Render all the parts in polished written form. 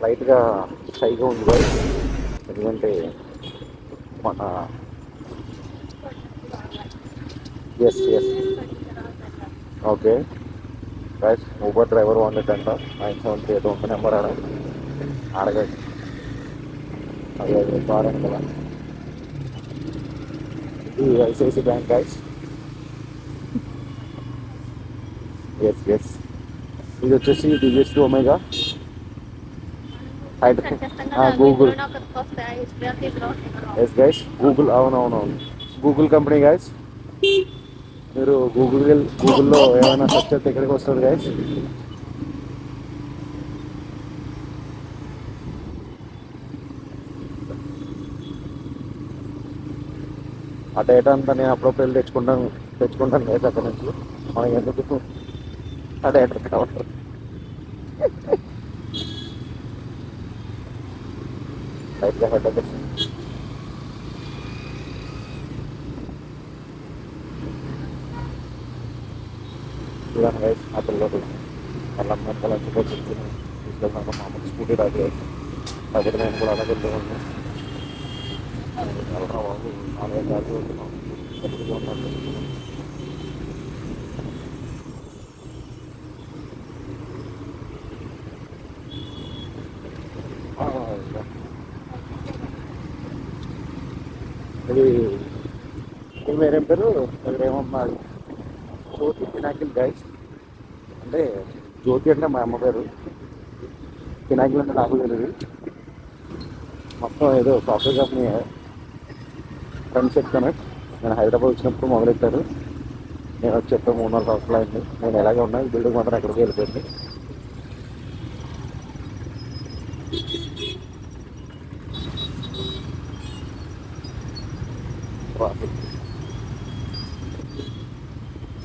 లైట్గా షైగా ఉంది గైస్. ఎందుకంటే మన yes yes okay guys, Uber driver wanted అంట. 973 ఒక నెంబర్ అడగండి. అదే అదే కార్ అని కదా, ఇది ICICI bank guys. Yes yes, ఇది వచ్చేసి డిజిఎస్టీ omega Google. Yes guys, Google. అవునవునవును, గూగుల్ కంపెనీ గైస్. మీరు గూగుల్లో ఏమైనా సెర్చ్ చేస్తే ఇక్కడికి వస్తుంది గైస్. ఆ డేటా అంతా నేను అప్పుడప్పుడు తెచ్చుకుంటాను గైస్ అక్కడ నుంచి. మనకి ఎందుకు ఆ డేటా కావాలి. లైట్గా హెడ్ వచ్చేసి చూడండి గైస్, ఆ పిల్లలు వాళ్ళ అమ్మాయి లంచ్లో కూర్చుని తీసుకెళ్తాను. మామూలు స్కూటీ రాదు గైస్, దగ్గర నేను కూడా అలాగే వెళ్తున్నాను. వెళ్ళరా బాబు, 4 దాకా వెళ్తున్నాం. ఇది వేరే పేరు, ఏమమ్మా, జ్యోతి పినాకిల్ గైస్. అంటే జ్యోతి అంటే మా అమ్మ పేరు, పినాకిల్ అంటే నాకు తెలియదు. మొత్తం ఏదో సాఫ్ట్వేర్ కంపెనీ ఫ్రెండ్స్ చెప్తాను. నేను హైదరాబాద్ వచ్చినప్పుడు మొదలెట్టారు. నేను వచ్చి చెప్పే 3-4 సంవత్సరాలు అయింది. నేను ఎలాగే ఉన్నా, ఈ బిల్డింగ్ మాత్రం ఎక్కడికి వెళ్ళిపోయింది.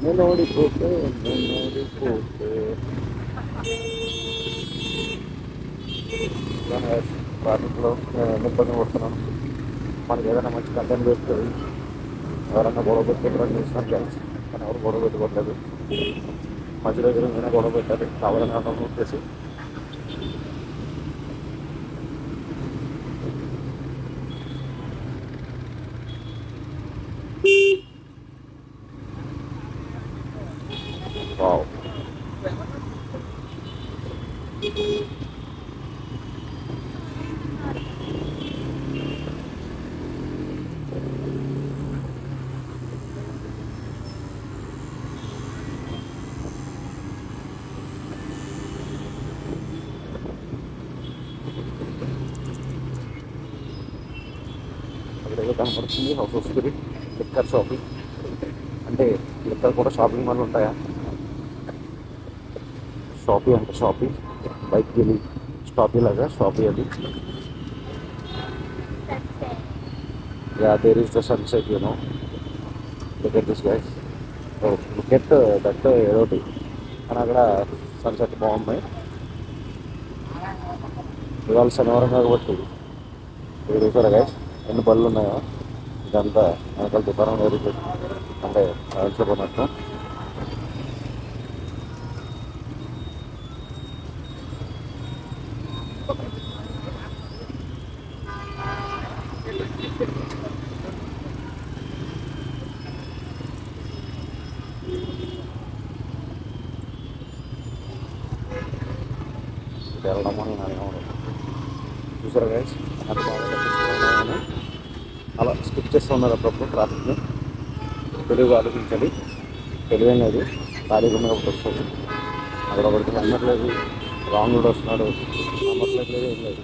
నేను ఓడిపోతే ట్రాఫిక్లో నేను ఎన్ని ఇబ్బంది పడుతున్నాను. మనకి ఏదైనా మంచి కంటెంట్ పెడుతుంది, ఎవరైనా గొడవ పెట్టుకుంటారని చూసినా ఛాన్స్, కానీ ఎవరు గొడవ పెట్టుకోవట్లేదు. మధ్య దగ్గర నేనే గొడవ పెట్టాలి కావాలని అర్థం వచ్చేసి. వావ్, అక్కడేదో కనపడుతుంది house of spirit liquor shopping. అంటే లిక్కర్ కూడా షాపింగ్ మాల్ ఉంటాయా? షాపీ అంటే షాపీ, బైక్ వెళ్ళి షాపీ లాగా షాపీ అది. Yeah, there is the sunset, you know. Look at this guys. Look at that ఏదోటి, కానీ అక్కడ సన్సెట్ బాగున్నాయి. ఇవాళ శనివారం కాబట్టి ఇది చూసారా గైస్, ఎన్ని బళ్ళు ఉన్నాయో. ఇదంతా వెనకాల దుకాణం వేరు, అంటే చెప్పినట్టు. వెళ్ళడం అని నేను చూసారా గైస్, అది బాగా అలా స్కిప్ చేస్తూ ఉన్నారు అప్పుడప్పుడు ట్రాఫిక్ని. తెలివిగా ఆలోచించాలి, తెలివేం లేదు, ఖాళీగా ఉన్నప్పుడు వస్తుంది. అక్కడ ఒకటి నమ్మట్లేదు, రాంగ్ రోడ్ వస్తున్నాడు, నమ్మట్లేదు, ఏం లేదు.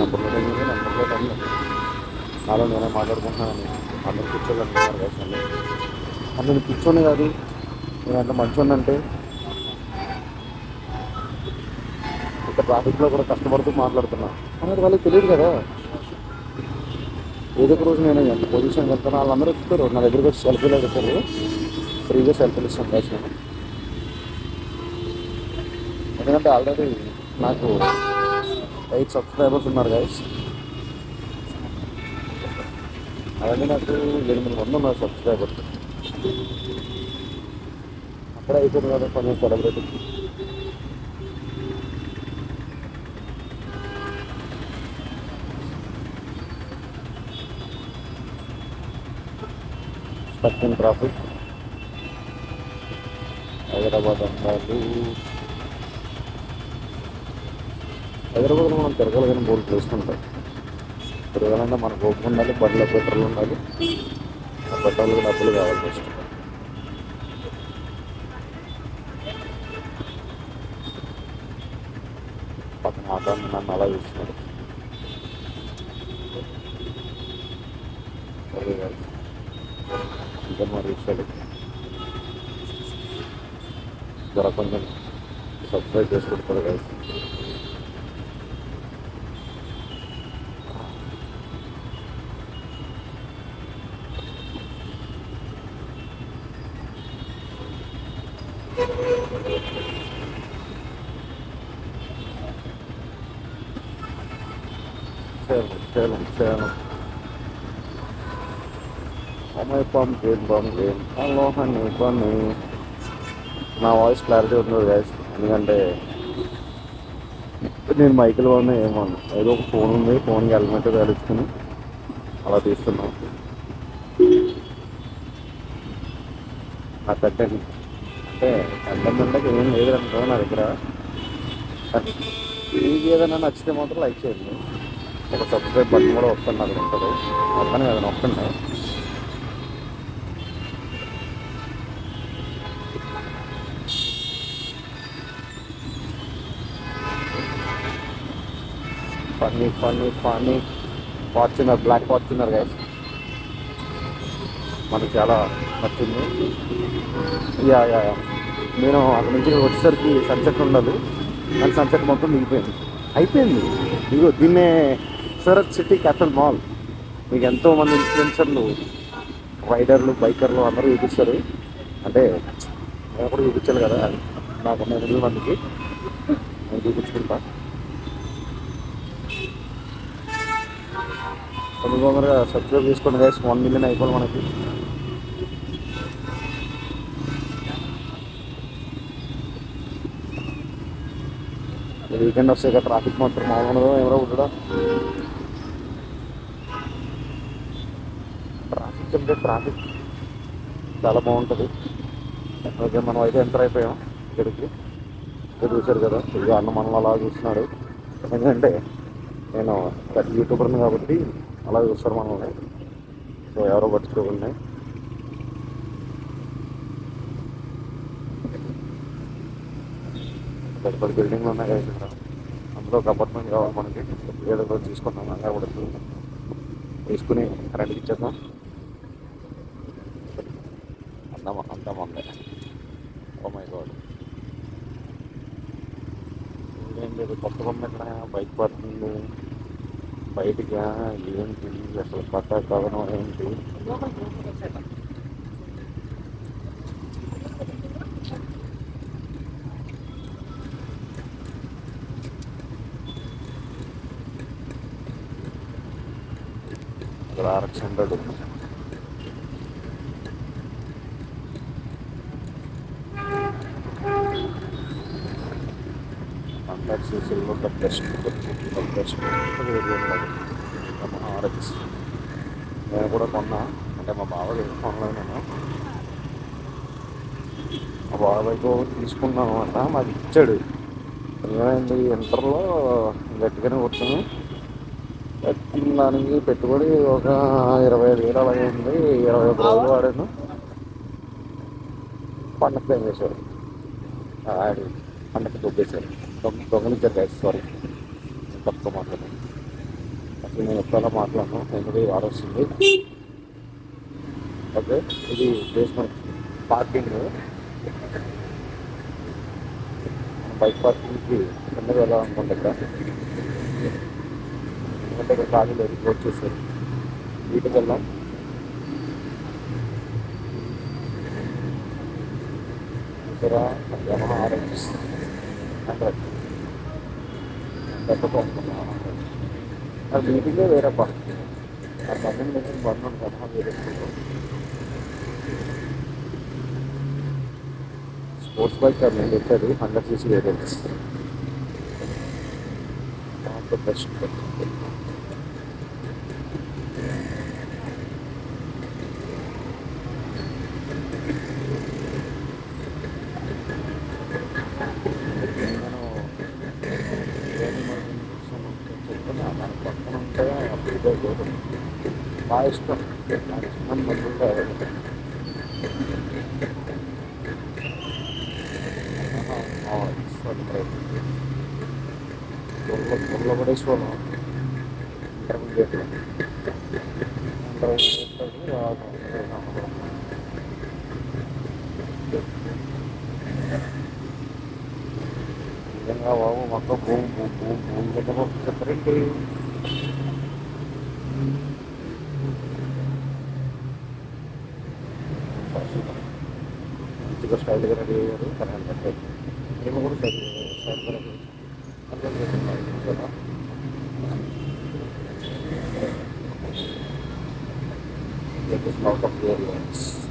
నమ్మట్లేదు అన్నీ నాలో నేనే మాట్లాడుకుంటున్నాను. అందరు కూర్చోళ్ళు అంటున్నారు గైస్. నేను కూర్చొని కాదు, నేను ఎంత మంచిగా అంటే ఇక్కడ ట్రాఫిక్లో కూడా కష్టపడుతూ మాట్లాడుతున్నాను అనేది వాళ్ళకి తెలియదు కదా. ఏదో ఒక రోజు నేను ఎంత పొజిషన్ వెళ్తాను, వాళ్ళందరూ చెప్తారు నా దగ్గరికి వచ్చి సెల్ఫీలు అడుగుతారు. ఫ్రీగా సెల్ఫీలు ఇస్తాను గైస్ నేను. ఎందుకంటే ఆల్రెడీ నాకు 8 సబ్స్క్రైబర్స్ ఉన్నారు గైస్. అలాగే నాకు 800 ఉన్నారు సబ్స్క్రైబర్స్. అక్కడ అయిపోయింది కదా కొంచెం సెలబ్రేట్. Stuck traffic. హైదరాబాద్ అమ్మాయిలు, హైదరాబాద్లో మనం తిరగలిగిన మూడు ప్లేసులు ఉంటాయి. తిరగాలంటే మనకు ఓపిక ఉండాలి, బండిలో పెట్రోల్ ఉండాలి, ఆ పెట్రోల్కి డబ్బులు కావాలి ఫస్ట్. పక్కన ఆటో నన్ను అలా చూస్తున్నాడు. ఇంకా మరి ఇస్తాడు ధర కొంచెం సబ్స్క్రైబ్ చేసి పెడతారు కదా. సేలం సేలం సేలం అమ్మాయి పంపేం హలో హనీ పని. నా వాయిస్ క్లారిటీ ఉండదు గైస్, ఎందుకంటే నేను మైకిల్ ఉన్నా ఏమన్నా ఏదో ఒక ఫోన్ ఉంది, ఫోన్కి హెల్మెట్ తగిలించుకుని అలా తీస్తున్నాం. ఆ కంటెంట్ అంటే కంటెంట్ అంటే ఏం లేదు అనుకో నా దగ్గర. మీకు ఏదైనా నచ్చితే మాత్రం లైక్ చేయండి. ఒక సబ్స్క్రైబ్ బటన్ కూడా వస్తుంది, అక్కడ ఉంటుంది, వస్తాను కదా నొక్కండి. Funny funny funny Fortuner, black Fortuner guys మనకు చాలా నచ్చింది. Yeah yeah yeah. నేను అక్కడ నుంచి వచ్చేసరికి సన్సెట్ ఉండదు, కానీ సన్సెట్ మొత్తం దిగిపోయింది, అయిపోయింది. ఇదిగో దీన్నే సూరత్ సిటీ క్యాపిటల్ మాల్. మీకు ఎంతోమంది ఇన్ఫ్లుయెన్సర్లు, రైడర్లు, బైకర్లు అందరూ చూపిస్తారు. అంటే నేను కూడా చూపించాలి కదా, నాకు 8 మందికి నేను చూపించుకుంటా. తొందరగా సబ్స్క్రైబ్ చేసుకోండి గైస్, 1 మిలియన్ అయిపోవాలి మనకి. వీకెండ్ వస్తే కదా ట్రాఫిక్ మాత్రం మామూలు ఉండదు, ఎవరో ఉండడం. ట్రాఫిక్ అంటే ట్రాఫిక్ చాలా బాగుంటుంది. ఓకే, మనం అయితే ఎంటర్ అయిపోయాం ఇక్కడికి. చూశారు కదా, ఇక అన్న మనల్ని అలా చూస్తున్నాడు. ఎందుకంటే నేను యూట్యూబర్ని కాబట్టి అలా చూస్తారు మనల్ని, సో ఎవరో పట్టించుకోకుండా. పెద్ద పెద్ద బిల్డింగ్లు ఉన్నాయి కదా ఇక్కడ, అందులో ఒక అపార్ట్మెంట్ కావాలి మనకి. ఏదో ఒకటి తీసుకున్నాం, అంగా పడుతుంది, తీసుకుని రెంట్కి ఇచ్చేద్దాం. అందాం అందే. ఓ మై గాడ్, ఏం లేదు, కొత్త బొమ్మ ఎక్కడ బైక్ పార్కింగ్ బయటికా ఏంటి అసలు కథ కథనం ఏంటి. RX 100 contacts silver the best RX. నేను కూడా కొన్నా, అంటే మా బావ కొనలేదు, నేను మా బాబాయ్తో తీసుకున్నాను అన్న, మాది ఇచ్చాడు. ఏమైంది ఇంటర్లో గట్టిగానే కొట్టాను, కట్టిన దానికి పెట్టుబడి ఒక 25,000 అలాగే ఉంది. 21 రోజులు వాడాను, పండగ ఏం చేశారు ఆడి, పండగ దొబ్బేశారు, దొంగలించారు గైస్. సారీ, తక్కువ మాట్లాడాను, అసలు నేను ఎప్పుడైనా మాట్లాడను, ఎందుకు వాడొస్తుంది. ఓకే, ఇది బేస్మెంట్ పార్కింగ్, బైక్ పార్కింగ్కి కిందకి వెళ్ళాలనుకుంటా. ఇక్కడ ఎందుకంటే ఇక్కడ ఖాళీ లేదు, క్లోజ్ చేశారు. వీటికి వెళ్దాం. ఇక్కడ యమహా RX 100 అది మీటింగే వేరే పని, ఆ పన్నెండు దగ్గర బండి ఉంటుంది, యమహా వేరే. స్పోర్ట్స్ బైక్ నేను చెప్పేది 100 cc variance not the best. నేను చెప్తున్నా దాని పక్కన ఉంటే అప్పుడు బాగా ఇష్టం. నాకు ఇష్టం మందుంటే ఊళ్ళో పడేసుకోను ఇంటర్మీడియట్లో. నిజంగా బాబు మొత్తం భూమి దగ్గర చెప్పరండి. మంచిగా స్టైల్గా రెడీ అయ్యారు కరెంట్ అంటే మేము కూడా స్టైల్గా రెడీ అర్థం చేస్తున్నాం కదా. It is out of variance.